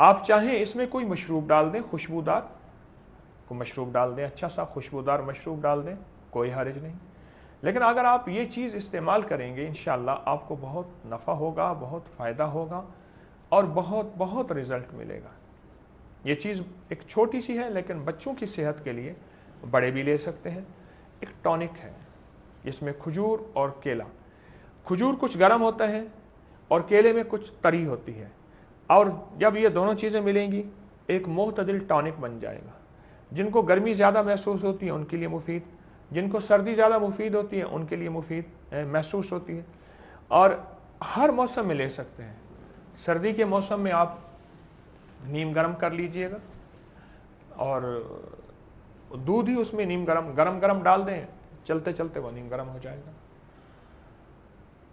آپ چاہیں اس میں کوئی مشروب ڈال دیں، خوشبودار کو مشروب ڈال دیں، اچھا سا خوشبودار مشروب ڈال دیں، کوئی حرج نہیں. لیکن اگر آپ یہ چیز استعمال کریں گے انشاءاللہ آپ کو بہت نفع ہوگا، بہت فائدہ ہوگا اور بہت بہت رزلٹ ملے گا. یہ چیز ایک چھوٹی سی ہے لیکن بچوں کی صحت کے لیے بڑے بھی لے سکتے ہیں. ایک ٹونک ہے، اس میں کھجور اور کیلا. کھجور کچھ گرم ہوتا ہے اور کیلے میں کچھ تری ہوتی ہے، اور جب یہ دونوں چیزیں ملیں گی ایک معتدل ٹونک بن جائے گا. جن کو گرمی زیادہ محسوس ہوتی ہے ان کے لیے مفید، جن کو سردی زیادہ مفید ہوتی ہے ان کے لیے مفید محسوس ہوتی ہے، اور ہر موسم میں لے سکتے ہیں. سردی کے موسم میں آپ نیم گرم کر لیجئے گا اور دودھ ہی اس میں نیم گرم ڈال دیں، چلتے چلتے وہ نیم گرم ہو جائے گا.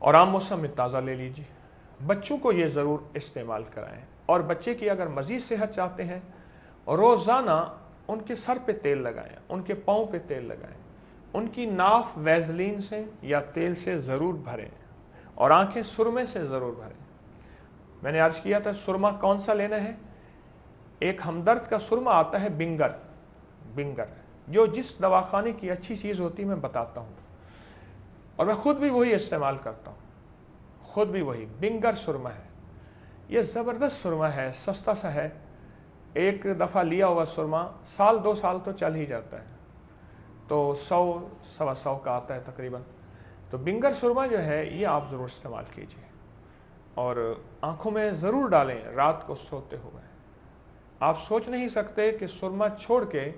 اور عام موسم میں تازہ لے لیجیے. بچوں کو یہ ضرور استعمال کرائیں، اور بچے کی اگر مزید صحت چاہتے ہیں روزانہ ان کے سر پہ تیل لگائیں، ان کے پاؤں پہ تیل لگائیں، ان کی ناف ویزلین سے یا تیل سے ضرور بھریں اور آنکھیں سرمے سے ضرور بھریں. میں نے عرض کیا تھا سرما کون سا لینا ہے. ایک ہمدرد کا سرما آتا ہے بنگر، جو جس دواخانے کی اچھی چیز ہوتی ہے میں بتاتا ہوں، اور میں خود بھی وہی استعمال کرتا ہوں. خود بھی وہی بنگر سرما ہے. یہ زبردست سرما ہے، سستا سا ہے. ایک دفعہ لیا ہوا سرما سال 2 سال تو چل ہی جاتا ہے، تو 100-125 کا آتا ہے تقریباً. تو بنگر سرما جو ہے یہ آپ ضرور استعمال کیجیے اور آنکھوں میں ضرور ڈالیں رات کو سوتے ہوئے. آپ سوچ نہیں سکتے کہ سرما چھوڑ کے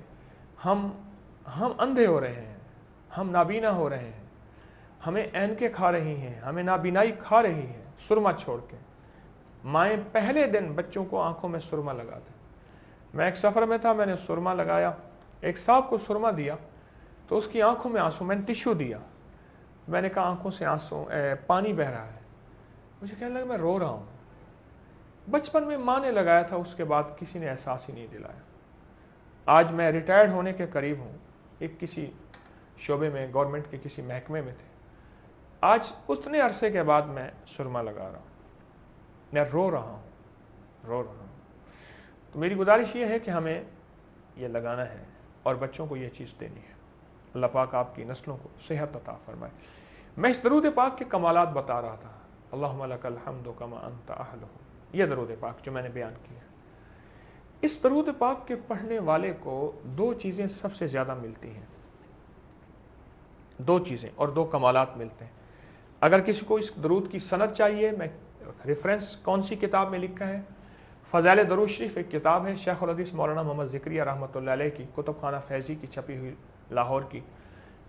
ہم اندھے ہو رہے ہیں، ہم نابینا ہو رہے ہیں، ہمیں اینکیں کھا رہی ہیں، ہمیں نابینائی کھا رہی ہے سرما چھوڑ کے. مائیں پہلے دن بچوں کو آنکھوں میں سرما لگا دیں. میں ایک سفر میں تھا، میں نے سرما لگایا، ایک صاحب کو سرما دیا تو اس کی آنکھوں میں آنسو. میں نے ٹشو دیا، میں نے کہا آنکھوں سے آنسو پانی بہ رہا ہے. مجھے کہنے لگا میں رو رہا ہوں. بچپن میں ماں نے لگایا تھا، اس کے بعد کسی نے احساس ہی نہیں دلایا. آج میں ریٹائرڈ ہونے کے قریب ہوں، ایک کسی شعبے میں گورنمنٹ کے کسی محکمے میں تھے. آج اتنے عرصے کے بعد میں سرما لگا رہا ہوں، میں رو رہا ہوں. تو میری گزارش یہ ہے کہ ہمیں یہ لگانا ہے اور بچوں کو یہ چیز دینی ہے. اللہ پاک آپ کی نسلوں کو صحت عطا فرمائے. میں اس درود پاک کے کمالات بتا رہا تھا. اللہم لک الحمد کما انت اہلہ، یہ درود پاک جو میں نے بیان کیا. اس درود پاک کے پڑھنے والے کو 2 چیزیں سب سے زیادہ ملتی ہیں، 2 چیزیں اور 2 کمالات ملتے ہیں. اگر کسی کو اس درود کی سند چاہیے، میں ریفرنس کون سی کتاب میں لکھا ہے، فضائل درود شریف ایک کتاب ہے شیخ الحدیث مولانا محمد ذکریہ رحمۃ اللہ علیہ کی، کتب خانہ فیضی کی چھپی ہوئی لاہور کی،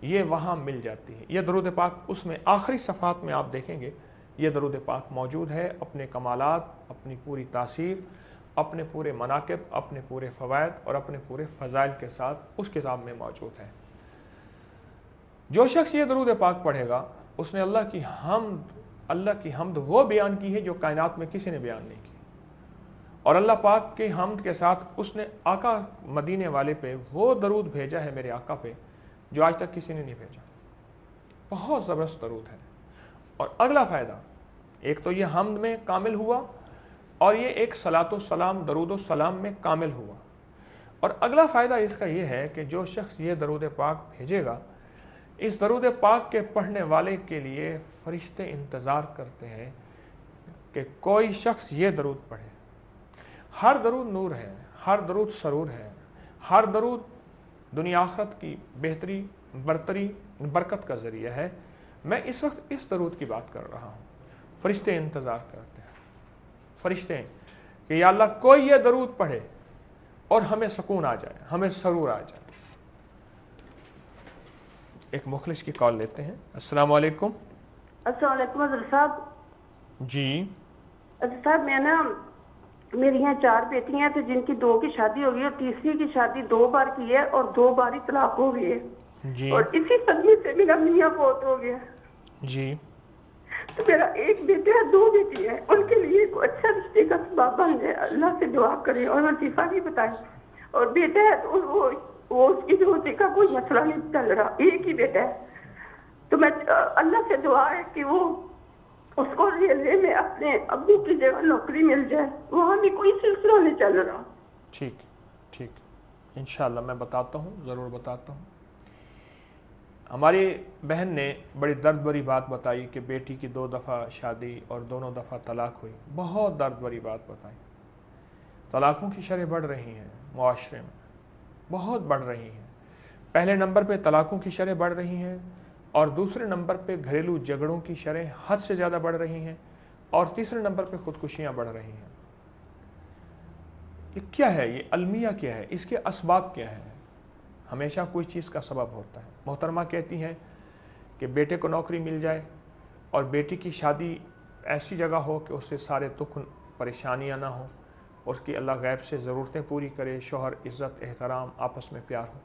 یہ وہاں مل جاتی ہے. یہ درود پاک اس میں آخری صفحات میں آپ دیکھیں گے یہ درود پاک موجود ہے. اپنے کمالات، اپنی پوری تاثیر، اپنے پورے مناقب، اپنے پورے فوائد اور اپنے پورے فضائل کے ساتھ اس کتاب میں موجود ہے. جو شخص یہ درود پاک پڑھے گا اس نے اللہ کی حمد وہ بیان کی ہے جو کائنات میں کسی نے بیان نہیں کی، اور اللہ پاک کی حمد کے ساتھ اس نے آقا مدینے والے پہ وہ درود بھیجا ہے، میرے آقا پہ، جو آج تک کسی نے نہیں بھیجا. بہت زبردست درود ہے. اور اگلا فائدہ، ایک تو یہ حمد میں کامل ہوا اور یہ ایک صلاۃ و سلام درود و سلام میں کامل ہوا. اور اگلا فائدہ اس کا یہ ہے کہ جو شخص یہ درود پاک بھیجے گا، اس درود پاک کے پڑھنے والے کے لیے فرشتے انتظار کرتے ہیں کہ کوئی شخص یہ درود پڑھے. ہر درود نور ہے، ہر درود سرور ہے، ہر درود دنیا آخرت کی بہتری، برتری، برکت کا ذریعہ ہے. میں اس وقت اس درود کی بات کر رہا ہوں. فرشتے انتظار کرتے ہیں، فرشتے کہ یا اللہ کوئی یہ درود پڑھے اور ہمیں سکون آ جائے، ہمیں سرور آ جائے. ایک مخلص کی کال لیتے ہیں. السلام علیکم. السلام علیکم حضرت صاحب. جی حضرت صاحب میری یہاں 4 بیٹیاں ہیں، تو جن کی 2 کی شادی ہو گئی اور تیسری کی شادی 2 بار کی ہے اور 2 بار ہی طلاق ہو گئی ہے. جی اور اسی صدمے سے میرا میاں فوت ہو گیا. جی تو میرا ایک بیٹا ہے، 2 بیٹی ہے، ان کے لیے کوئی اچھا رشتے کا سبب بن جائے، اللہ سے دعا کریں اور وظیفہ بھی بتائیں. اور بیٹا ہے تو وہ اس کی روزی کا کوئی مسئلہ نہیں چل رہا، ایک ہی بیٹا ہے. تو میں اللہ سے دعا ہے کہ وہ उसको रेलवे में अपने अब्बू की जगह नौकरी मिल जाए, वहाँ भी कोई सिलसिला नहीं चल रहा। ठीक ठीक, इंशाअल्लाह मैं बताता हूँ, ज़रूर बताता हूँ। हमारी बहन ने बड़ी दर्द भरी बात बताई कि बेटी की 2 दफ़ा शादी और दोनों दफ़ा तलाक हुई। बहुत दर्द भरी बात बताई। तलाक़ों की शरह बढ़ रही हैं मुआशरे में, बहुत बढ़ रही हैं। पहले नंबर पे तलाक़ों की शरह बढ़ रही हैं और दूसरे नंबर पे घरेलू झगड़ों की शरह हद से ज़्यादा बढ़ रही हैं और तीसरे नंबर पे ख़ुदकुशियाँ बढ़ रही हैं। ये क्या है? ये अलमिया क्या है? इसके असबाब क्या है? हमेशा कोई चीज़ का सबब होता है। मोहतरमा कहती हैं कि बेटे को नौकरी मिल जाए और बेटी की शादी ऐसी जगह हो कि उससे सारे दुख परेशानियाँ ना हो, उसकी अल्लाह गैब से ज़रूरतें पूरी करे, शौहर इज़्ज़त एहतराम आपस में प्यार हो।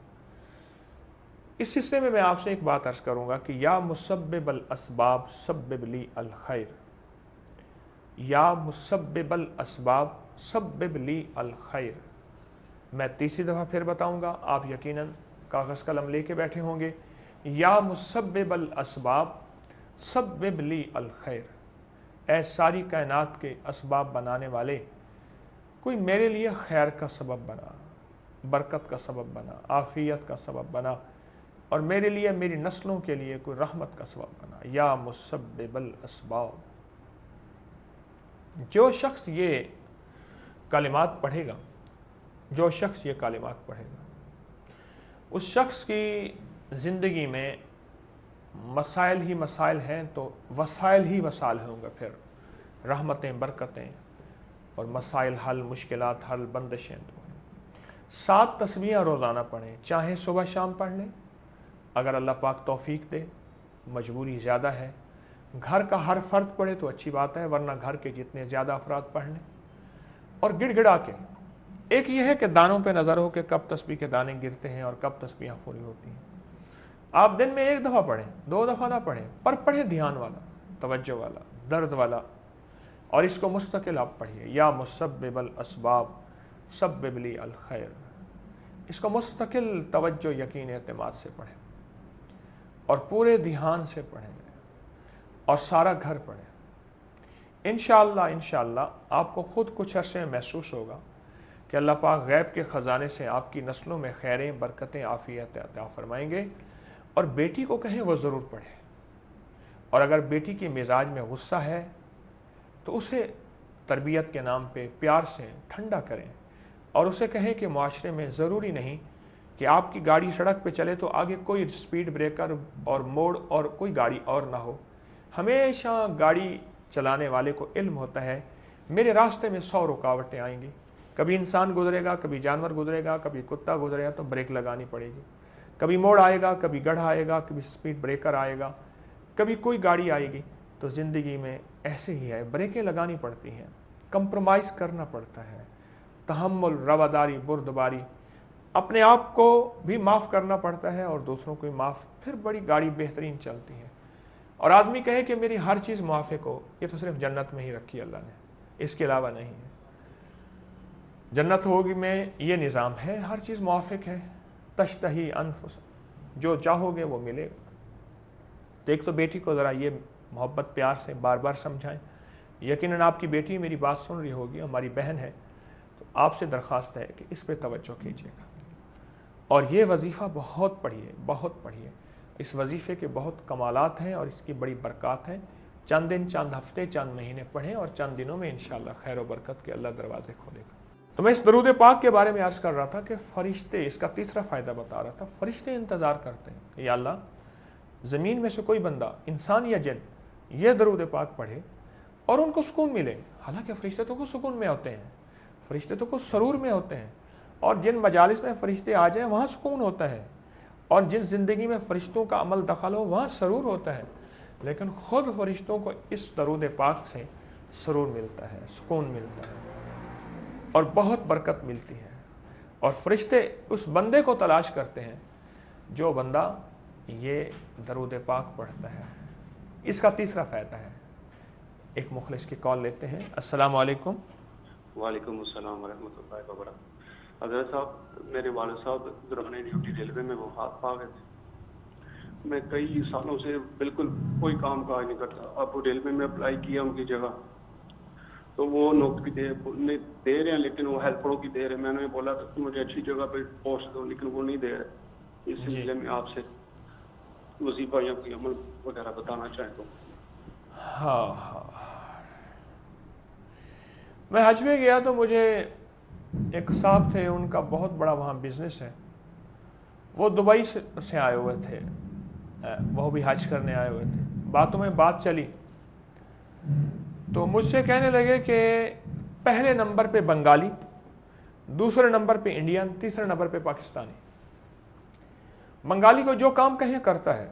इस सिलसिले में मैं आपसे एक बात अर्ज़ करूँगा कि या मुसब्बिबल असबाब सब्बिब ली अल खैर, या मुसब्बिबल असबाब सब्बिब ली अल खैर। मैं तीसरी दफ़ा फिर बताऊंगा, आप यकीनन कागज़ कलम लेके बैठे होंगे। या मुसब्बिबल असबाब सब्बिब ली अल खैर, ऐ सारी कायनात के असबाब बनाने वाले, कोई मेरे लिए खैर का सबब बना, बरकत का सबब बना, आफ़ियत का सबब बना, और मेरे लिए, मेरी नस्लों के लिए कोई रहमत का सबब बना। या मुसब्बिबल असबाब। जो शख्स ये कलिमात पढ़ेगा, जो शख्स ये कलिमात पढ़ेगा, उस शख्स की ज़िंदगी में मसाइल ही मसाइल हैं तो वसाइल ही वसाइल होंगे। फिर रहमतें, बरकतें और मसाइल हल, मुश्किलात हल, बंदिशें तो हैं। 7 तस्बीहां रोज़ाना पढ़ें, चाहे सुबह शाम पढ़ लें, अगर अल्लाह पाक तौफीक दे। मजबूरी ज़्यादा है, घर का हर फर्द पढ़े तो अच्छी बात है, वरना घर के जितने ज़्यादा अफराद पढ़ लें और गिड़गिड़ा के। एक ये है कि दानों पे नज़र हो कि कब तस्बीह के दाने गिरते हैं और कब तस्बीहां पूरी होती हैं। आप दिन में 1 दफ़ा पढ़ें, 2 दफ़ा ना पढ़ें, पर पढ़ें ध्यान वाला, तवज्जो वाला, दर्द वाला, और इसको मुस्तकिल आप पढ़िए। या मुसब्बिबल असबाब सब्बिब ली अल खैर, इसको मुस्तकिल तवज्जो, यकीन, एतमाद से पढ़ें और पूरे ध्यान से पढ़ें और सारा घर पढ़ें। इंशाअल्लाह आपको खुद कुछ अरसे में महसूस होगा कि अल्लाह पाक गैब के ख़जाने से आपकी नस्लों में खैरें, बरकतें, आफ़ियत अता फरमाएंगे। और बेटी को कहें वो ज़रूर पढ़े, और अगर बेटी की मिजाज में गुस्सा है तो उसे तरबियत के नाम पे प्यार से ठंडा करें और उसे कहें कि माशरे में ज़रूरी नहीं कि आपकी गाड़ी सड़क पे चले तो आगे कोई स्पीड ब्रेकर और मोड़ और कोई गाड़ी और ना हो। हमेशा गाड़ी चलाने वाले को इल्म होता है मेरे रास्ते में 100 रुकावटें आएंगी, कभी इंसान गुजरेगा, कभी जानवर गुजरेगा, कभी कुत्ता गुजरेगा तो ब्रेक लगानी पड़ेगी, कभी मोड़ आएगा, कभी गड्ढा आएगा, कभी स्पीड ब्रेकर आएगा, कभी कोई गाड़ी आएगी। तो ज़िंदगी में ऐसे ही है, ब्रेकें लगानी पड़ती हैं, कंप्रोमाइज़ करना पड़ता है, तहम्मुल, रवादारी, बुर्दबारी, अपने आप को भी माफ़ करना पड़ता है और दूसरों को भी माफ़, फिर बड़ी गाड़ी बेहतरीन चलती है। और आदमी कहे कि मेरी हर चीज़ मुआफ़िक हो, ये तो सिर्फ जन्नत में ही रखी अल्लाह ने, इसके अलावा नहीं है। जन्नत होगी में ये निज़ाम है, हर चीज़ मुआफ़िक है। तश्तही अनफुस, जो चाहोगे वो मिलेगा। तो एक तो बेटी को ज़रा ये मोहब्बत प्यार से बार बार समझाएं। यकीनन आपकी बेटी मेरी बात सुन रही होगी, हमारी बहन है, तो आपसे दरख्वास्त है कि इस पे तवज्जो कीजिएगा और ये वजीफ़ा बहुत पढ़िए, बहुत पढ़िए। इस वजीफ़े के बहुत कमालात हैं और इसकी बड़ी बरक़ात हैं। चंद दिन, चंद हफ्ते, चंद महीने पढ़ें और चंद दिनों में इंशाअल्लाह खैर व बरकत के अल्लाह दरवाज़े खोलेगा। तो मैं इस दरूद पाक के बारे में अर्ज़ कर रहा था कि फ़रिश्ते, इसका तीसरा फ़ायदा बता रहा था, फ़रिश्ते इंतज़ार करते हैं कि या अल्लाह ज़मीन में से कोई बंदा, इंसान या जिन, ये दरूद पाक पढ़े और उनको सुकून मिले। हालांकि फ़रिश्ते तो कुछ सुकून में होते हैं, फ़रिश्ते तो कुछ सरूर में होते हैं, और जिन मजालिस में फ़रिश्ते आ जाएँ वहाँ सुकून होता है, और जिस ज़िंदगी में फ़रिश्तों का अमल दखल हो वहाँ सरूर होता है। लेकिन ख़ुद फ़रिश्तों को इस दरूद पाक से सरूर मिलता है, सुकून मिलता है और बहुत बरकत मिलती है। और फ़रिश्ते उस बंदे को तलाश करते हैं जो बंदा ये दरूद पाक पढ़ता है। इसका तीसरा फ़ायदा है। एक मुखलिस की कॉल लेते हैं। अस्सलामु अलैकुम। वालेकुम अस्सलाम वरहमतुल्लाहि वबरकातुहू। हज़रत साहब, मेरे वालिद साहब दौरान ड्यूटी रेलवे में वफ़ात पा गए थे मैं कई सालों से बिल्कुल कोई काम काज नहीं करता। अब रेलवे में अप्लाई किया उनकी जगह, तो वो नौकरी दे रहे हैं, लेकिन वो हेल्परों की दे रहे हैं। मैंने बोला कि मुझे अच्छी जगह पे पोस्ट दो, लेकिन वो नहीं दे रहे। इस सिलसिले में आपसे वजीफा या कोई अमल वगैरह बताना चाहें तो। हाँ, मैं हज में गया तो मुझे एक साहब थे, उनका बहुत बड़ा वहाँ बिजनेस है। वो दुबई से आए हुए थे, वो भी हज करने आए हुए थे। बातों में बात चली तो मुझसे कहने लगे कि पहले नंबर पे बंगाली, दूसरे नंबर पे इंडियन, तीसरे नंबर पे पाकिस्तानी। बंगाली को जो काम कहें करता है,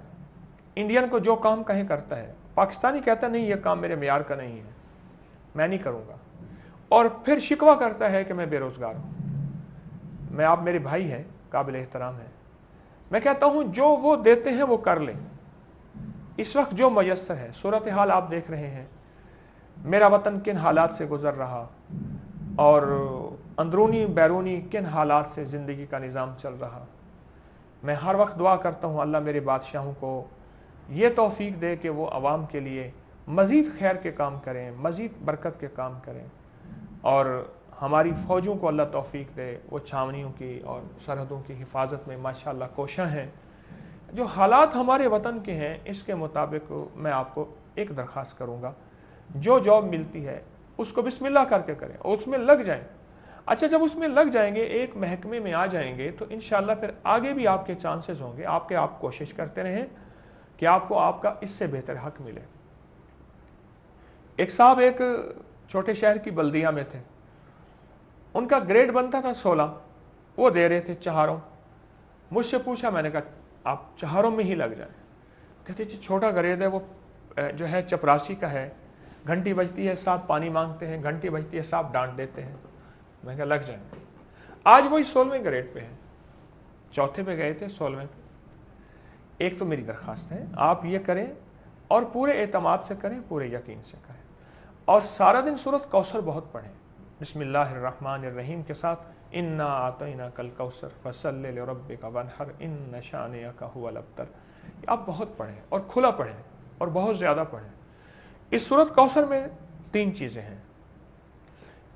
इंडियन को जो काम कहें करता है, पाकिस्तानी कहता नहीं ये काम मेरे मेयार का नहीं है, मैं नहीं करूँगा। और फिर शिकवा करता है कि मैं बेरोज़गार हूँ। मैं, आप मेरे भाई हैं, काबिल एहतराम है। मैं कहता हूँ जो वो देते हैं वो कर लें। इस वक्त जो मयस्सर है, सूरत हाल आप देख रहे हैं, मेरा वतन किन हालात से गुजर रहा और अंदरूनी बैरूनी किन हालात से ज़िंदगी का निज़ाम चल रहा। मैं हर वक्त दुआ करता हूँ अल्लाह मेरे बादशाहों को ये तौफीक दे कि वो आवाम के लिए मज़ीद खैर के काम करें, मज़ीद बरकत के काम करें, और हमारी फ़ौजों को अल्लाह तौफीक दे, वो छावनियों की और सरहदों की हिफाजत में माशाअल्लाह कोशां हैं। जो हालात हमारे वतन के हैं इसके मुताबिक मैं आपको एक दरख्वास्त करूँगा, जो जॉब मिलती है उसको बिस्मिल्लाह करके करें और उसमें लग जाएं। अच्छा, जब उसमें लग जाएंगे, एक महकमे में आ जाएंगे, तो इंशाअल्लाह फिर आगे भी आपके चांसेस होंगे। आप कोशिश करते रहें कि आपको आपका इससे बेहतर हक मिले। एक साहब एक छोटे शहर की बल्दिया में थे, उनका ग्रेड बनता था 16, वो दे रहे थे चारों। मुझसे पूछा, मैंने कहा आप चारों में ही लग जाएं। कहते जी छोटा ग्रेड है, वो जो है चपरासी का है, घंटी बजती है साहब पानी मांगते हैं, घंटी बजती है साहब डांट देते हैं। मैं कहा लग जाएंगे। आज वही 16वें ग्रेड पे है, चौथे पे गए थे 16वें पे। एक तो मेरी दरख्वास्त है आप ये करें और पूरे एतमाद से करें, पूरे यकीन से करें, और सारा दिन सूरत कौसर बहुत पढ़ें बिस्मिल्लाहिर्रहमानिर्रहीम के साथ। इन्ना आतैना कल कौसर फसल्लि लिरब्बिका वनहर इन्न शानिअका हुवल अब्तर। आप बहुत पढ़ें और खुला पढ़ें और बहुत ज़्यादा पढ़ें। इस सूरत कौसर में 3 चीज़ें हैं।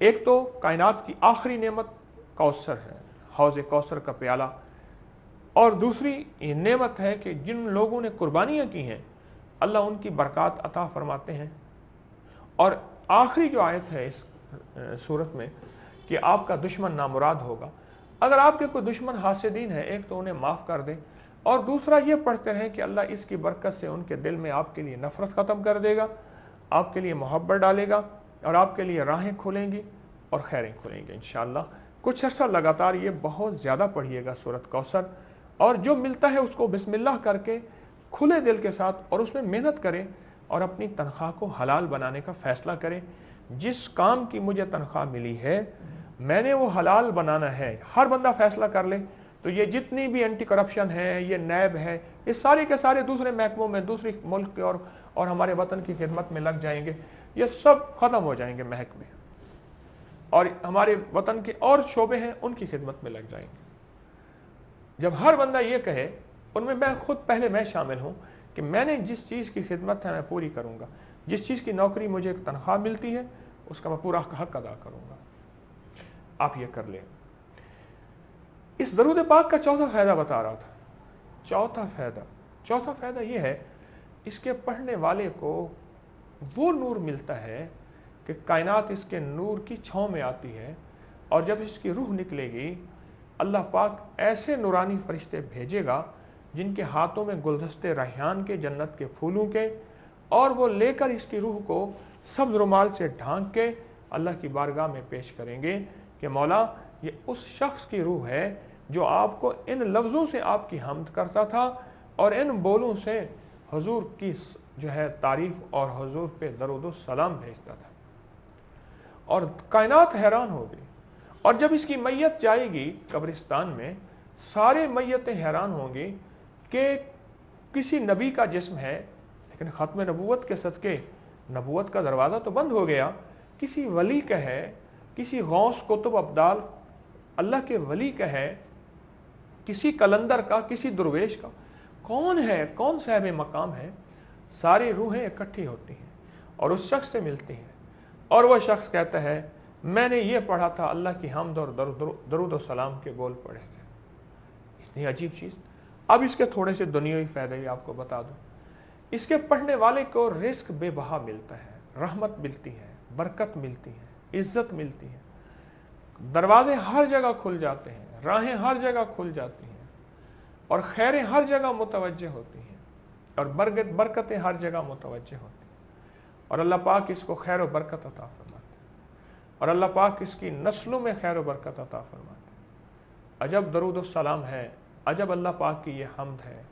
एक तो कायनात की आखिरी नेमत कौसर है, हौज़ कौसर का प्याला, और दूसरी ये नेमत है कि जिन लोगों ने कुर्बानियाँ की हैं अल्लाह उनकी बरकत अता फरमाते हैं। और आखिरी जो आयत है इस सूरत में कि आपका दुश्मन नामुराद होगा। अगर आपके कोई दुश्मन हासिदीन है, एक तो उन्हें माफ़ कर दें, और दूसरा ये पढ़ते रहें कि अल्लाह इसकी बरकत से उनके दिल में आपके लिए नफ़रत ख़त्म कर देगा, आपके लिए मोहब्बत डालेगा, और आपके लिए राहें खुलेंगी और खैरें खुलेंगी इंशाअल्लाह। कुछ अर्सा लगातार ये बहुत ज़्यादा पढ़िएगा सूरत कौसर, और जो मिलता है उसको बिस्मिल्लाह करके खुले दिल के साथ और उसमें मेहनत करें और अपनी तनख्वाह को हलाल बनाने का फ़ैसला करें। जिस काम की मुझे तनख्वाह मिली है मैंने वो हलाल बनाना है। हर बंदा फ़ैसला कर ले तो ये जितनी भी एंटी करप्शन है, ये नैब है, ये सारे के सारे दूसरे महकमों में, दूसरे मुल्क के और हमारे वतन की खिदमत में लग जाएंगे। ये सब ख़त्म हो जाएंगे महकमे, और हमारे वतन के और शोबे हैं उनकी खिदमत में लग जाएंगे। जब हर बंदा ये कहे, उनमें मैं खुद पहले मैं शामिल हूँ कि मैंने जिस चीज़ की खिदमत है मैं पूरी करूँगा, जिस चीज़ की नौकरी मुझे तनख्वाह मिलती है उसका मैं पूरा हक अदा करूँगा। आप ये कर लें। इस दरूद पाक का चौथा फ़ायदा बता रहा था। चौथा फ़ायदा ये है, इसके पढ़ने वाले को वो नूर मिलता है कि कायनात इसके नूर की छाँव में आती है, और जब इसकी रूह निकलेगी अल्लाह पाक ऐसे नूरानी फरिश्ते भेजेगा जिनके हाथों में गुलदस्ते रैयान के, जन्नत के फूलों के, और वो लेकर इसकी रूह को सब्ज़ रुमाल से ढांक के अल्लाह की बारगाह में पेश करेंगे कि मौला ये उस शख्स की रूह है जो आपको इन लफ्ज़ों से आपकी हम्द करता था और इन बोलों से हुजूर की जो है तारीफ़ और हुजूर पे दरूद सलाम भेजता था। और कायनात हैरान होगी, और जब इसकी मैयत जाएगी कब्रिस्तान में, सारे मैयतें हैरान होंगी कि किसी नबी का जिस्म है, लेकिन ख़त्म नबूवत के सदके नबूवत का दरवाज़ा तो बंद हो गया। किसी वली का है, किसी गौस कुतुब अब्दाल अल्लाह के वली का है, किसी कलंदर का, किसी दुर्वेश का, कौन है, कौन साहिब मकाम है, सारी रूहें इकट्ठी होती हैं और उस शख्स से मिलती हैं और वह शख्स कहता है मैंने ये पढ़ा था, अल्लाह की हम्द और दरूद और सलाम के बोल पढ़े थे। इतनी अजीब चीज़। अब इसके थोड़े से दुनियावी फ़ायदे भी आपको बता दूं। इसके पढ़ने वाले को रिस्क बेबहा मिलता है, रहमत मिलती है, बरकत मिलती है, इज्जत मिलती है, दरवाजे हर जगह खुल जाते हैं, राहें हर जगह खुल जाती हैं और खैरें हर जगह मुतवज्जे होती हैं और बरकतें हर जगह मुतवज्जे होती हैं और अल्लाह पाक इसको खैर और बरकत अता फरमाते हैं और अल्लाह पाक इसकी नस्लों में खैर और बरकत अता फरमाते हैं। अजब दरूद और सलाम है, अजब अल्लाह पाक की ये हम्द है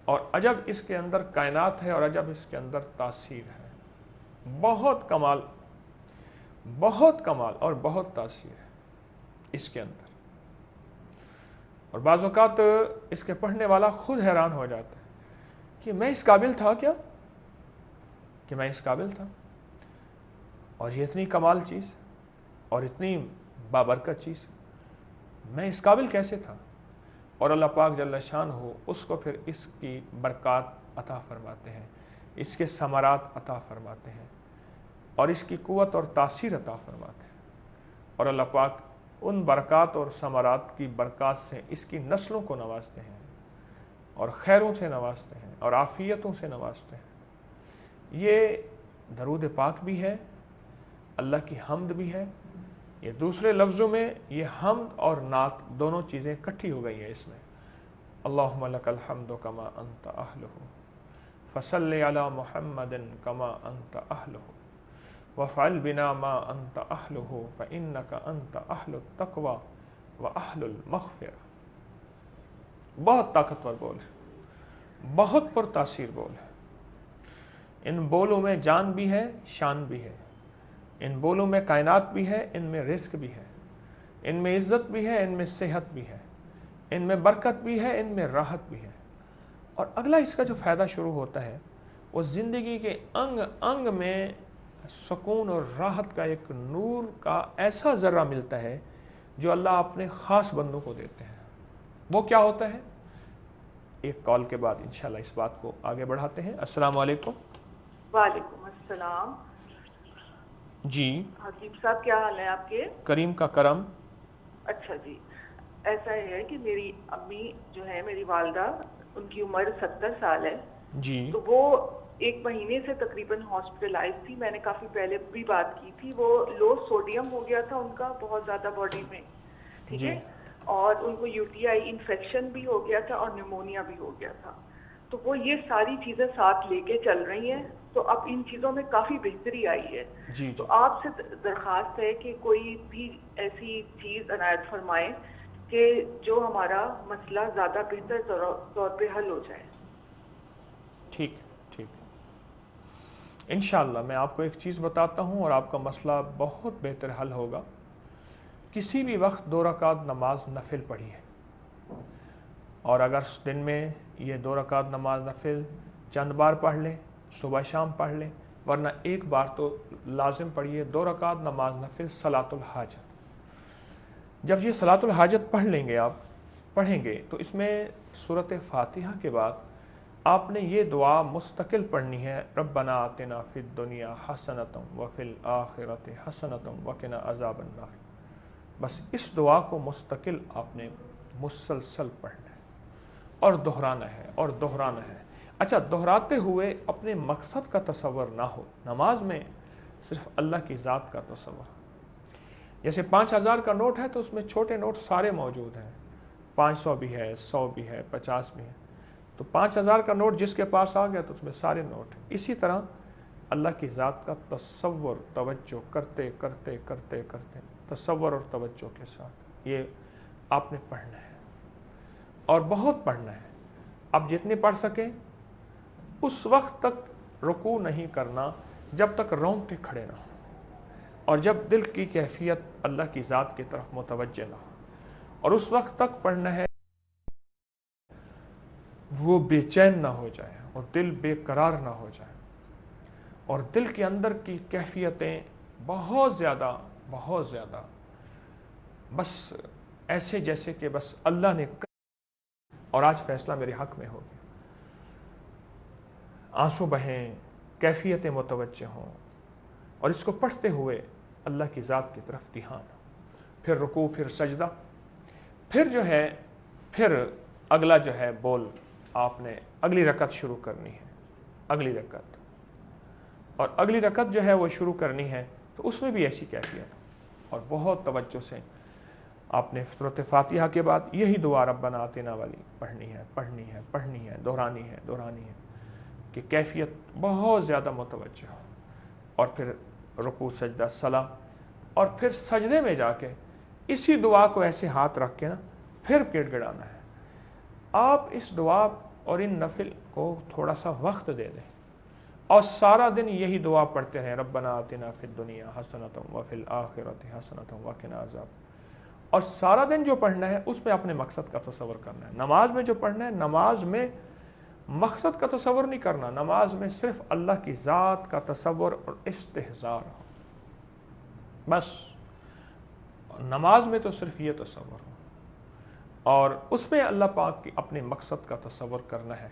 और अजब इसके अंदर कायनात है और अजब इसके अंदर तासीर है। बहुत कमाल, बहुत कमाल और बहुत तासीर है इसके अंदर। और बाज़ औक़ात इसके पढ़ने वाला खुद हैरान हो जाता है कि मैं इस काबिल था क्या, कि मैं इस काबिल था। और ये इतनी कमाल चीज़ और इतनी बाबरकत चीज़, मैं इस काबिल कैसे था। और अल्लाह पाक जल्ल शान हो उसको फिर इसकी बरक़ात अता फरमाते हैं, इसके समरात अता फरमाते हैं और इसकी क़ुव्वत और तासीर अता फरमाते हैं। और अल्लाह पाक उन बरक़ात और समरात की बरक़ात से इसकी नस्लों को नवाजते हैं और खैरों से नवाजते हैं और आफ़ियतों से नवाजते हैं। ये दरूद पाक भी है, अल्लाह की हम्द भी है। ये दूसरे लफ्ज़ों में ये हम्द और नात दोनों चीज़ें इकट्ठी हो गई हैं इसमें। अल्लाहुम्मा लकल हम्दु कमा अंत अहलुहु फसल्लि अला मुहम्मदिन कमा अंत अहलुहु वफ़अल बिना मा अंत अहलुहु फ़इन्नका अंत अहलुत तक़वा व अहलुल मग़फ़िरा। बहुत ताकतवर बोल है, बहुत पुरतासीर बोल है। इन बोलों में जान भी है, शान भी है। इन बोलों में कायनात भी है, इनमें रिस्क भी है, इनमें इज़्ज़त भी है, इनमें सेहत भी है, इनमें बरकत भी है, इनमें राहत भी है। और अगला इसका जो फ़ायदा शुरू होता है वो ज़िंदगी के अंग अंग में सुकून और राहत का एक नूर का ऐसा ज़र्रा मिलता है जो अल्लाह अपने ख़ास बंदों को देते हैं। वो क्या होता है, एक कॉल के बाद इंशाल्लाह इस बात को आगे बढ़ाते हैं। अस्सलाम वालेकुम। वालेकुम अस्सलाम। जी हकीम साहब, क्या हाल है आपके? करीम का करम। अच्छा जी, ऐसा है कि मेरी अम्मी जो है, मेरी वालदा, उनकी उम्र 70 साल है जी। तो वो 1 महीने से तकरीबन हॉस्पिटलाइज थी। मैंने काफ़ी पहले भी बात की थी। वो लो सोडियम हो गया था उनका बहुत ज़्यादा बॉडी में, ठीक जी। है, और उनको यूटीआई इन्फेक्शन भी हो गया था और न्यूमोनिया भी हो गया था। तो वो ये सारी चीज़ें साथ लेके चल रही हैं। तो अब इन चीज़ों में काफ़ी बेहतरी आई है। जी तो आपसे दरख्वास्त है कि कोई भी ऐसी चीज़ अनायत फरमाएं कि जो हमारा मसला ज़्यादा बेहतर तौर पे हल हो जाए। ठीक ठीक। इंशाअल्लाह मैं आपको एक चीज़ बताता हूँ और आपका मसला बहुत बेहतर हल होगा। किसी भी वक्त 2 रकात नमाज नफिल पढ़ी है और अगर दिन में ये 2 रकात नमाज नफिल चंद बार पढ़ लें, सुबह शाम पढ़ लें, वरना एक बार तो लाजिम पढ़िए 2 रकात नमाज नफिल सलातुल हाजत। जब ये सलातुल हाजत पढ़ लेंगे, आप पढ़ेंगे, तो इसमें सूरत फातिहा के बाद आपने ये दुआ मुस्तकिल पढ़नी है, रब्बना आतिना फिद दुनिया हसनतम व फिल आखिरति हसनतम व किना अज़ाबन नार। बस इस दुआ को मुस्तकिल आपने मुसलसल पढ़ना है और दोहराना है और दोहराना है। अच्छा, दोहराते हुए अपने मकसद का तसव्वुर ना हो। नमाज में सिर्फ अल्लाह की ज़ात का तसव्वुर। जैसे 5000 का नोट है तो उसमें छोटे नोट सारे मौजूद हैं, 500 भी है, 100 भी है, 50 भी है। तो 5000 का नोट जिसके पास आ गया तो उसमें सारे नोट हैं। इसी तरह अल्लाह की ज़ात का तसव्वुर, तवज्जो करते करते करते करते तसव्वुर और तवज्जो के साथ ये आपने पढ़ना है और बहुत पढ़ना है। आप जितने पढ़ सकें उस वक्त तक रुकू नहीं करना जब तक रोंगटे खड़े ना हो और जब दिल की कैफियत अल्लाह की ज़ात की तरफ मुतवज्जे ना हो, और उस वक्त तक पढ़ना है वो बेचैन ना हो जाए और दिल बेकरार ना हो जाए और दिल के अंदर की कैफियतें बहुत ज़्यादा बस ऐसे जैसे कि बस अल्लाह ने और आज फैसला मेरे हक़ में हो गया। आंसू बहें, कैफियतें मुतवज्जे हों, और इसको पढ़ते हुए अल्लाह की ज़ात की तरफ ध्यान, फिर रुकू, फिर सजदा, फिर जो है फिर अगला जो है बोल आपने अगली रकत शुरू करनी है, अगली रकत, और अगली रकत जो है वो शुरू करनी है तो उसमें भी ऐसी कैफियत, और बहुत तवज्जो से आपने सूरत फातिहा के बाद यही दुआ रब्बना आतिना वाली पढ़नी है, पढ़नी है, पढ़नी है, दोहरानी है, दोहरानी है, कि कैफियत बहुत ज़्यादा मुतवज्जह हो, और फिर रुकू सजदा सलाम, और फिर सजदे में जाके इसी दुआ को ऐसे हाथ रख के ना फिर गिड़गिड़ाना है। आप इस दुआ और इन नफिल को थोड़ा सा वक्त दे दें और सारा दिन यही दुआ पढ़ते रहें, रब्बना आतिना फिद दुनिया हसनतम व फिल आखिरति हसनतम व क़िना अज़ाब। और सारा दिन जो पढ़ना है उसमें अपने मकसद का तसव्वुर करना है। नमाज में जो पढ़ना है, नमाज में मकसद का तसव्वुर नहीं करना, नमाज में सिर्फ अल्लाह की ज़ात का तसव्वुर और इस्तिहज़ार हो, बस नमाज में तो सिर्फ ये तसव्वुर हो, और उसमें अल्लाह पाक की अपने मकसद का तसव्वुर करना है,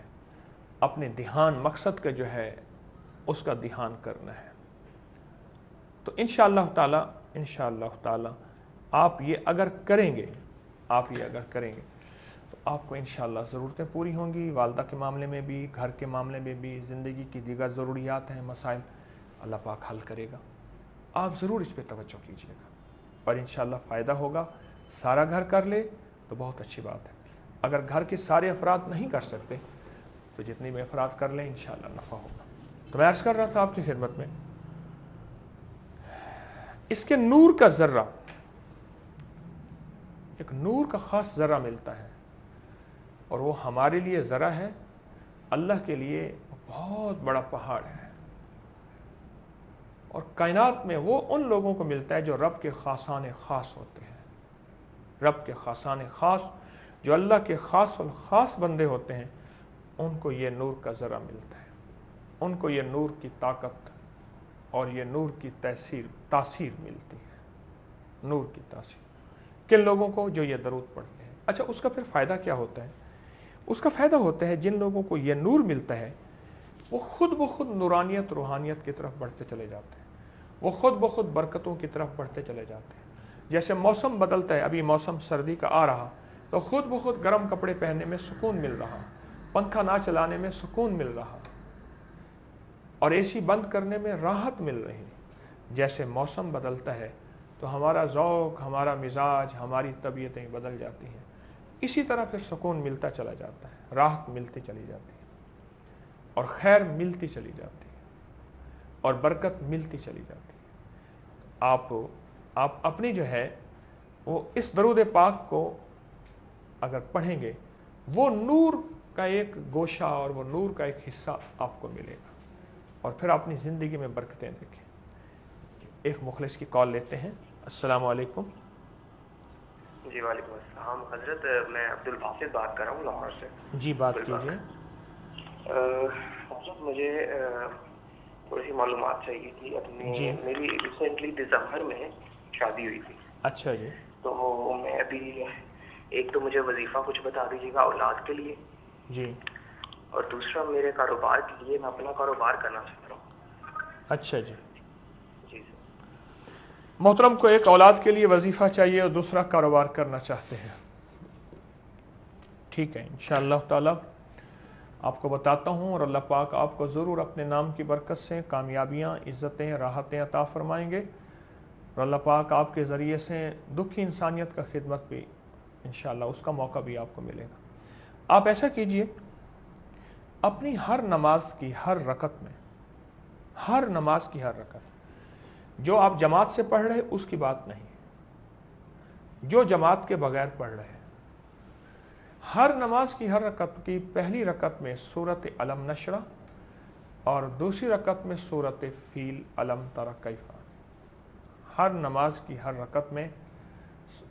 अपने ध्यान मकसद का जो है उसका ध्यान करना है। तो इंशाअल्लाह ताला आप ये अगर करेंगे, तो आपको इंशाअल्लाह ज़रूरतें पूरी होंगी, वालदा के मामले में भी, घर के मामले में भी, ज़िंदगी की दीगर ज़रूरियात हैं, मसाइल अल्लाह पाक हल करेगा। आप ज़रूर इस पर तवज्जो कीजिएगा और इंशाअल्लाह फ़ायदा होगा। सारा घर कर ले तो बहुत अच्छी बात है, अगर घर के सारे अफराद नहीं कर सकते तो जितने भी अफराद कर लें इंशाअल्लाह नफ़ा होगा। तो मैं अर्ज़ कर रहा था आपकी खिदमत में, इसके नूर का ज़र्रा, एक नूर का ख़ास ज़र्रा मिलता है, और वो हमारे लिए ज़रा है, अल्लाह के लिए बहुत बड़ा पहाड़ है। और कायनात में वो उन लोगों को मिलता है जो रब के ख़ासान ख़ास होते हैं, रब के ख़ासान ख़ास, जो अल्लाह के ख़ास और ख़ास बंदे होते हैं, उनको ये नूर का ज़रा मिलता है, उनको ये नूर की ताकत और ये नूर की तासीर मिलती है। नूर की तासीर किन लोगों को? जो ये दरूद पढ़ते हैं। अच्छा, उसका फिर फ़ायदा क्या होता है? उसका फ़ायदा होता है जिन लोगों को ये नूर मिलता है वो खुद ब खुद नूरानियत रूहानियत की तरफ बढ़ते चले जाते हैं, वो खुद ब खुद बरकतों की तरफ बढ़ते चले जाते हैं। जैसे मौसम बदलता है, अभी मौसम सर्दी का आ रहा तो खुद ब खुद गर्म कपड़े पहनने में सुकून मिल रहा, पंखा ना चलाने में सुकून मिल रहा, और एसी बंद करने में राहत मिल रही। जैसे मौसम बदलता है तो हमारा ज़ौक़, हमारा मिजाज, हमारी तबीयतें बदल जाती हैं, इसी तरह फिर सुकून मिलता चला जाता है, राहत मिलती चली जाती है, और खैर मिलती चली जाती है, और बरकत मिलती चली जाती है। आप अपनी जो है वो इस दरूद पाक को अगर पढ़ेंगे, वो नूर का एक गोशा और वो नूर का एक हिस्सा आपको मिलेगा, और फिर अपनी ज़िंदगी में बरकतें देखें। एक मुखलिस की कॉल लेते हैं। अस्सलाम वालेकुम। जी वालेकुम अस्सलाम हज़रत, मैं अब्दुल बासित बात कर रहा हूँ लाहौर से। जी बात कीजिए। हज़रत मुझे थोड़ी सी मालूमात चाहिए थी अपनी। मेरी रिसेंटली दिसंबर में शादी हुई थी। अच्छा जी। तो मैं अभी, एक तो मुझे वजीफ़ा कुछ बता दीजिएगा औलाद के लिए जी, और दूसरा मेरे कारोबार के लिए, मैं अपना कारोबार करना चाह रहा हूँ। अच्छा जी। जी सर। मोहतरम को एक औलाद के लिए वजीफ़ा चाहिए और दूसरा कारोबार करना चाहते हैं। ठीक है, इंशाअल्लाह ताला आपको बताता हूँ, और अल्लाह पाक आपको ज़रूर अपने नाम की बरकत से कामयाबियाँ, इज़्ज़तें, राहतें अता फ़रमाएंगे, और अल्लाह पाक आपके ज़रिए से दुखी इंसानियत का खिदमत भी इंशाअल्लाह उसका मौका भी आपको मिलेगा। आप ऐसा कीजिए, अपनी हर नमाज की हर रकत में, हर नमाज की हर रकत, जो आप जमात से पढ़ रहे उसकी बात नहीं, जो जमात के बगैर पढ़ रहे हैं, हर नमाज की हर रकत की पहली रकत में सूरत अलम नशरा और दूसरी रकत में सूरत फील अलम तरा कैफा। हर नमाज की हर रकत में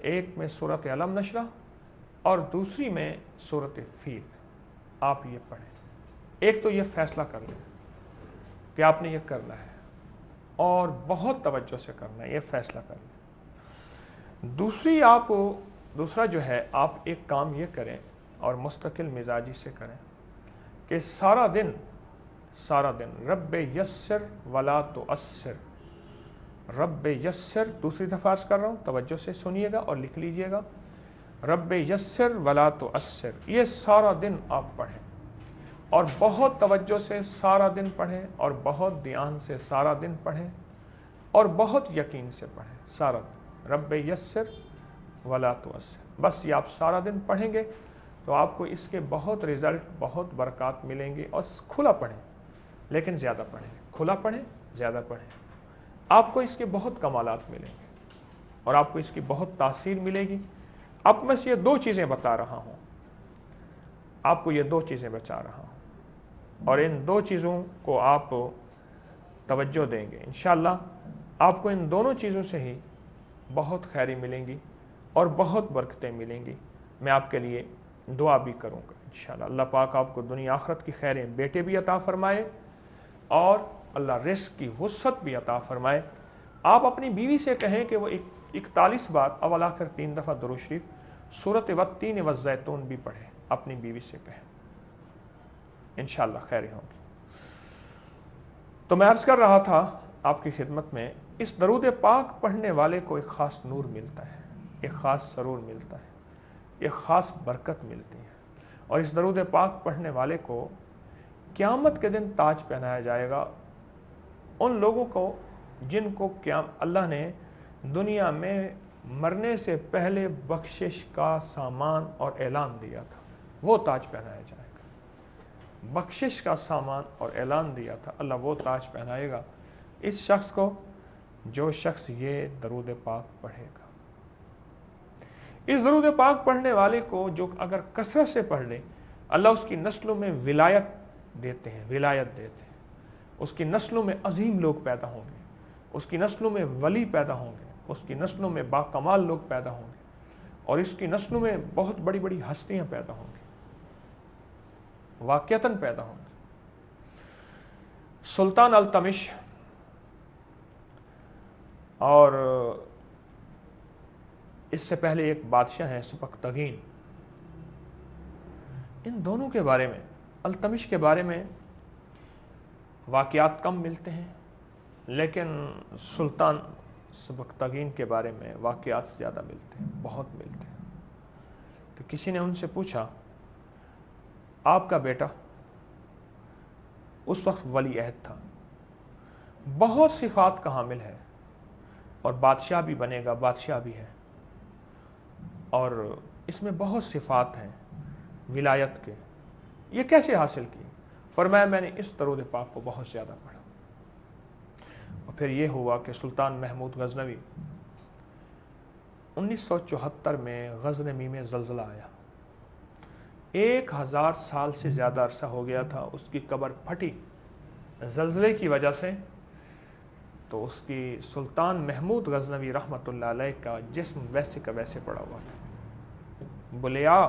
एक में सूरत अलम नशरा और दूसरी में सूरत फील आप ये पढ़ें। एक तो ये फैसला कर लें कि आपने ये करना है, और बहुत तवज्जो से करना है, ये फैसला कर लें। दूसरा जो है, आप एक काम ये करें और मुस्तकिल मिजाजी से करें कि सारा दिन सारा दिन। रब यस्सिर वला तुअस्सिर, रब यस्सिर, दूसरी दफ़ा अर्ज़ कर रहा हूँ, तवज्जो से सुनिएगा और लिख लीजिएगा। रब यस्सिर वला तुअस्सिर, ये सारा दिन आप पढ़ें और बहुत तवज्जो से सारा दिन पढ़ें और बहुत ध्यान से सारा दिन पढ़ें और बहुत यकीन से पढ़ें सारा दिन। रब यस्सिर वला तुअस्सिर, बस ये आप सारा दिन पढ़ेंगे तो आपको इसके बहुत रिज़ल्ट, बहुत बरक़ात मिलेंगे। और खुला पढ़ें लेकिन ज़्यादा पढ़ें, खुला पढ़ें ज़्यादा पढ़ें, आपको इसके बहुत कमालात मिलेंगे और आपको इसकी बहुत तासीर मिलेगी। अब मैं ये दो चीज़ें बता रहा हूँ, आपको ये दो चीज़ें बता रहा हूँ और इन दो चीज़ों को आप तवज्जो देंगे इंशाअल्लाह आपको इन दोनों चीज़ों से ही बहुत खैरी मिलेंगी और बहुत बरकतें मिलेंगी। मैं आपके लिए दुआ भी करूँगा इंशाअल्लाह। अल्लाह पाक आपको दुनिया आखरत की खैरें बेटे भी अता फरमाए और अल्लाह रिस्क की वुसअत भी अता फरमाए। आप अपनी बीवी से कहें कि वो 41 बार अव्वल आखिर 3 दफ़ा दुरूद शरीफ सूरत वत्तीन वज़ैतून भी पढ़े, अपनी बीवी से कहें, इंशाअल्लाह खैरें होंगी। तो मैं अर्ज़ कर रहा था आपकी खिदमत में, इस दरूद पाक पढ़ने वाले को एक ख़ास नूर मिलता है, एक ख़ास सरूर मिलता है, एक ख़ास बरकत मिलती है। और इस दरूद पाक पढ़ने वाले को क़यामत के दिन ताज पहनाया जाएगा उन लोगों को जिनको क्या अल्लाह ने दुनिया में मरने से पहले बख्शिश का सामान और ऐलान दिया था, वो ताज पहनाया जाएगा। बख्शिश का सामान और ऐलान दिया था, अल्लाह वो ताज पहनाएगा इस शख्स को जो शख्स ये दरूद पाक पढ़ेगा। इस दरूद पाक पढ़ने वाले को जो अगर कसरत से पढ़ ले, अल्लाह उसकी नस्लों में विलायत देते हैं, विलायत देते हैं। उसकी नस्लों में अजीम लोग पैदा होंगे, उसकी नस्लों में वली पैदा होंगे, उसकी नस्लों में बाकमाल लोग पैदा होंगे और इसकी नस्लों में बहुत बड़ी बड़ी हस्तियां पैदा होंगी, वाक़ियतन पैदा होंगी। सुल्तान अल्तमिश और इससे पहले एक बादशाह हैं सबकतगीन, इन दोनों के बारे में, अल्तमिश के बारे में वाक़ियात कम मिलते हैं लेकिन सुल्तान सबकतगीन के बारे में वाक़ियात ज़्यादा मिलते हैं, बहुत मिलते हैं। तो किसी ने उनसे पूछा, आपका बेटा उस वक्त वली अहद था, बहुत सिफ़ात का हामिल है और बादशाह भी बनेगा, बादशाह भी है और इसमें बहुत सिफ़ात हैं विलायत के, ये कैसे हासिल की? फरमाया मैंने इस दरूद पाक को बहुत ज़्यादा पढ़ा। और फिर ये हुआ कि सुल्तान महमूद गज़नवी 1974 में गज़नवी में ज़लज़ला आया, 1000 साल से ज़्यादा अरसा हो गया था, उसकी कब्र फटी ज़लज़ले की वजह से। तो उसकी सुल्तान महमूद गज़नवी रहमतुल्लाह अलैह का जिस्म वैसे का वैसे पड़ा हुआ था। बोले आ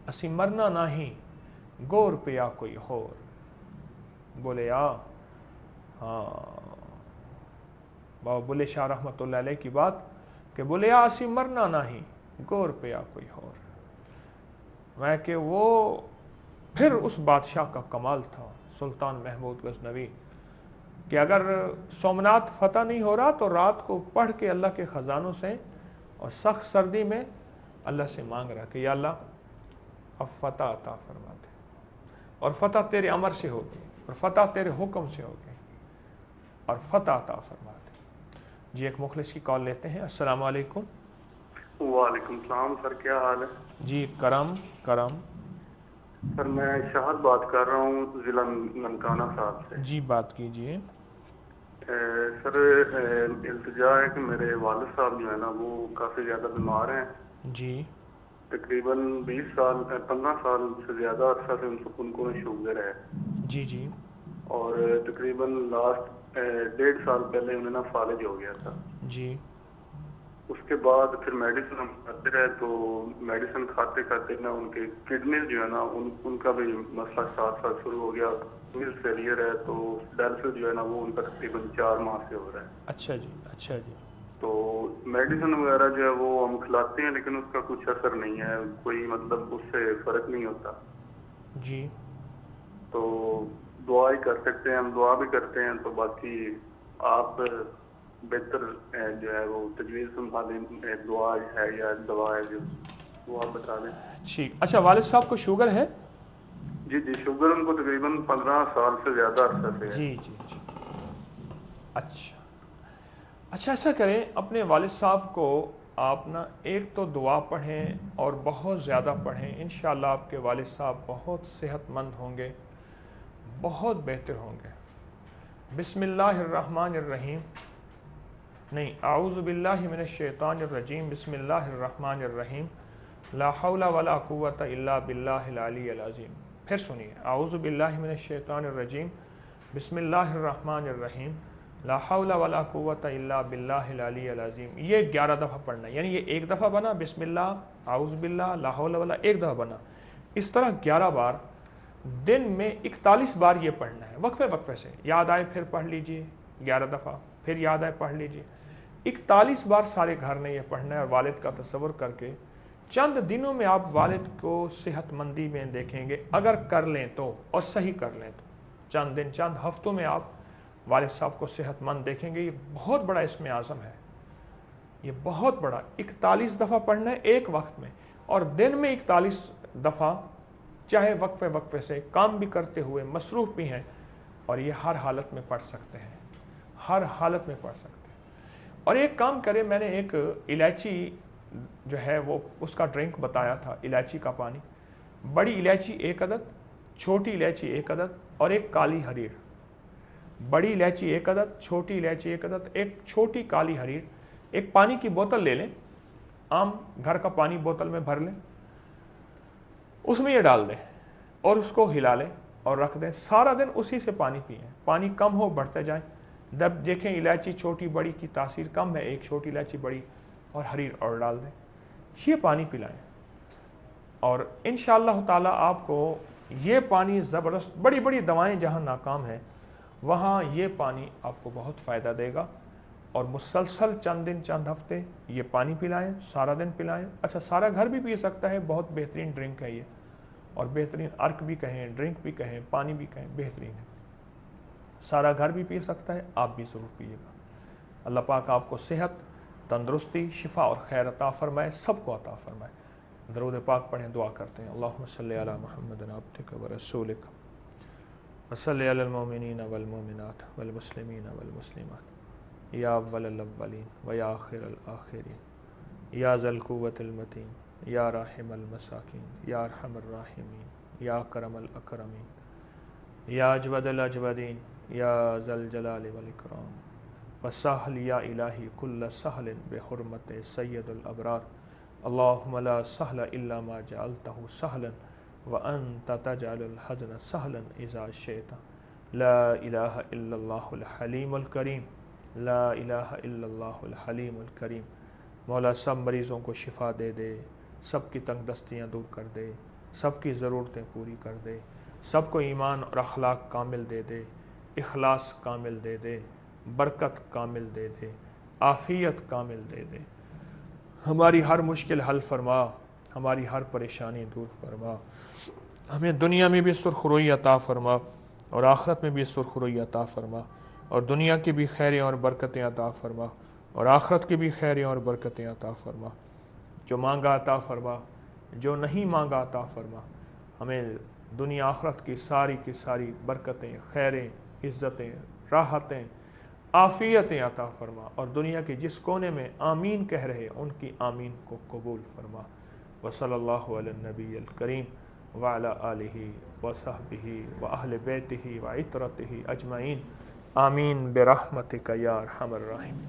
असी मरना नहीं, गोर पे या कोई होर। बोले आ, हाँ बाबा बुल्ले शाह रहमतुल्लाह अलैह की बात कि बोले आ असी मरना नहीं, गोर पे या कोई होर। मैं कि वो फिर उस बादशाह का कमाल था सुल्तान महमूद गज़नवी कि अगर सोमनाथ फतह नहीं हो रहा तो रात को पढ़ के अल्लाह के ख़जानों से और सख्त सर्दी में अल्लाह से मांग रहा कि या अल्लाह अब फतह अता फरमा दे, और फतह तेरे अमर से होगी और फतह तेरे हुक्म से होगी और फतह अता फरमा दे। जी एक मुखलिस की कॉल लेते हैं। अस्सलाम वालेकुम। वालेकुम सलाम सर, क्या हाल है? जी करम करम। सर मैं शाहद बात कर रहा हूँ ज़िला ननकाना साहब से। जी बात कीजिए। सर इल्तिजा है कि मेरे वालिद साहब जो है ना वो काफ़ी ज़्यादा बीमार हैं। जी तकरीबन 15 साल से ज़्यादा अरसा से उनको शुगर है। जी जी। और तकरीबन लास्ट 1.5 साल पहले उन्हें ना फालिज हो गया था। जी। उसके बाद फिर मेडिसिन हम खाते रहे, तो मेडिसिन खाते खाते ना उनके किडनी जो है ना उनका भी मसला साथ साथ शुरू हो गया। किडनी फेलियर है, तो डायलिसिस जो है ना वो उनका तकरीबन 4 माह से हो रहा है। अच्छा जी, अच्छा जी। तो मेडिसिन वगैरह जो है वो हम खिलाते हैं लेकिन उसका कुछ असर नहीं है, कोई मतलब उससे फर्क नहीं होता। जी। तो دعا ہی کر سکتے ہیں، ہم دعا بھی کرتے ہیں، تو باقی آپ بہتر جو ہے وہ تجویز سمجھا دیں، دعا ہے یا دوا ہے جو وہ آپ بتا دیں. ٹھیک. اچھا والد صاحب کو شوگر ہے؟ جی جی شوگر ان کو تقریباً 15 سال سے زیادہ عرصہ سے ہے. جی جی جی. اچھا ایسا کریں اپنے والد صاحب کو آپ نا ایک تو دعا پڑھیں اور بہت زیادہ پڑھیں، انشاءاللہ آپ کے والد صاحب بہت صحت مند ہوں گے، بہت بہتر ہوں گے. بسم اللہ الرحمن الرحیم، نہیں اعوذ باللہ من الشیطان الرجیم، بسم اللہ الرحمن الرحیم، لا حول ولا قوت الا باللہ العلی العظیم. پھر سنیے، اعوذ باللہ من الشیطان الرجیم، بسم اللہ الرحمن الرحیم، لا حول ولا قوت الا باللہ العلی العظیم. یہ 11 دفعہ پڑھنا ہے، یعنی یہ ایک دفعہ بنا بسم اللہ اعوذ باللہ لا حول ولا، ایک دفعہ بنا. اس طرح 11 بار دن میں 41 بار یہ پڑھنا ہے، وقفے وقفے سے. یاد آئے پھر پڑھ لیجئے 11 دفعہ، پھر یاد آئے پڑھ لیجئے. 41 بار سارے گھر نے یہ پڑھنا ہے، اور والد کا تصور کر کے چند دنوں میں آپ والد کو صحت مندی میں دیکھیں گے، اگر کر لیں تو اور صحیح کر لیں تو. چند دن چند ہفتوں میں آپ والد صاحب کو صحت مند دیکھیں گے. یہ بہت بڑا اسم اعظم ہے، یہ بہت بڑا. 41 دفعہ پڑھنا ہے ایک وقت میں، اور دن میں 41 دفعہ، چاہے وقفے وقفے سے، کام بھی کرتے ہوئے، مصروف بھی ہیں، اور یہ ہر حالت میں پڑھ سکتے ہیں، ہر حالت میں پڑھ سکتے ہیں. اور ایک کام کرے، میں نے ایک الائچی جو ہے وہ اس کا ڈرنک بتایا تھا، الائچی کا پانی. بڑی الائچی 1 عدد، چھوٹی الائچی 1 عدد، اور ایک کالی حریر. بڑی الائچی 1 عدد، چھوٹی الائچی 1 عدد، ایک چھوٹی کالی حریر. ایک پانی کی بوتل لے لیں، عام گھر کا پانی بوتل میں بھر لیں، اس میں یہ ڈال دیں اور اس کو ہلا لیں اور رکھ دیں. سارا دن اسی سے پانی پئیں. پانی کم ہو بڑھتے جائیں، جب دیکھیں الائچی چھوٹی بڑی کی تاثیر کم ہے، ایک چھوٹی الائچی بڑی اور حریر اور ڈال دیں، یہ پانی پلائیں. اور انشاءاللہ تعالی آپ کو یہ پانی زبردست، بڑی بڑی دوائیں جہاں ناکام ہیں وہاں یہ پانی آپ کو بہت فائدہ دے گا. اور مسلسل چند دن چند ہفتے یہ پانی پلائیں، سارا دن پلائیں. اچھا سارا گھر بھی پی سکتا ہے، بہت بہترین ڈرنک ہے یہ، اور بہترین ارک بھی کہیں، ڈرنک بھی کہیں، پانی بھی کہیں، بہترین ہے. سارا گھر بھی پی سکتا ہے، آپ بھی ضرور پیئے گا. اللہ پاک آپ کو صحت، تندرستی، شفا اور خیر عطا فرمائے، سب کو عطا فرمائے. درود پاک پڑھیں، دعا کرتے ہیں. اللہم صلی علی محمد عبدک ورسولک وصلی علی المؤمنین والمؤمنات والمسلمین والمسلمات یا اول الاولین و یا آخر الاخرین یا ذی القوة المتین یا راحم المساکین یا ارحم الراحمین یا اکرم الاکرمین یا اجود الاجودین یا ذی الجلال والاکرام وسہل یا الہی کل سہل بحرمت سید الابرار. اللہم لا سہل الا ما جعلتہ سہلا وانت تجعل الحزن سہلا اذا شئت. لا الہ الا اللہ الحلیم الکریم، لا الہ الا اللہ الحلیم الکریم. مولا سب مریضوں کو شفا دے دے، سب کی تنگ دستیاں دور کر دے، سب کی ضرورتیں پوری کر دے، سب کو ایمان اور اخلاق کامل دے دے، اخلاص کامل دے دے، برکت کامل دے دے، عافیت کامل دے دے. ہماری ہر مشکل حل فرما، ہماری ہر پریشانی دور فرما. ہمیں دنیا میں بھی سرخروئی عطا فرما اور آخرت میں بھی سرخروئی عطا فرما، اور دنیا کی بھی خیریں اور برکتیں عطا فرما اور آخرت کی بھی خیریں اور برکتیں عطا فرما. جو مانگا عطا فرما، جو نہیں مانگا عطا فرما. ہمیں دنیا آخرت کی ساری برکتیں، خیریں، عزتیں، راحتیں، عافیتیں عطا فرما، اور دنیا کے جس کونے میں آمین کہہ رہے ان کی آمین کو قبول فرما. وصلی اللہ علی النبی الکریم وعلی آلہ وصحبہ واہل بیتہ وعترتہ اجمعین. آمین برحمتک یا ارحم الراحمین.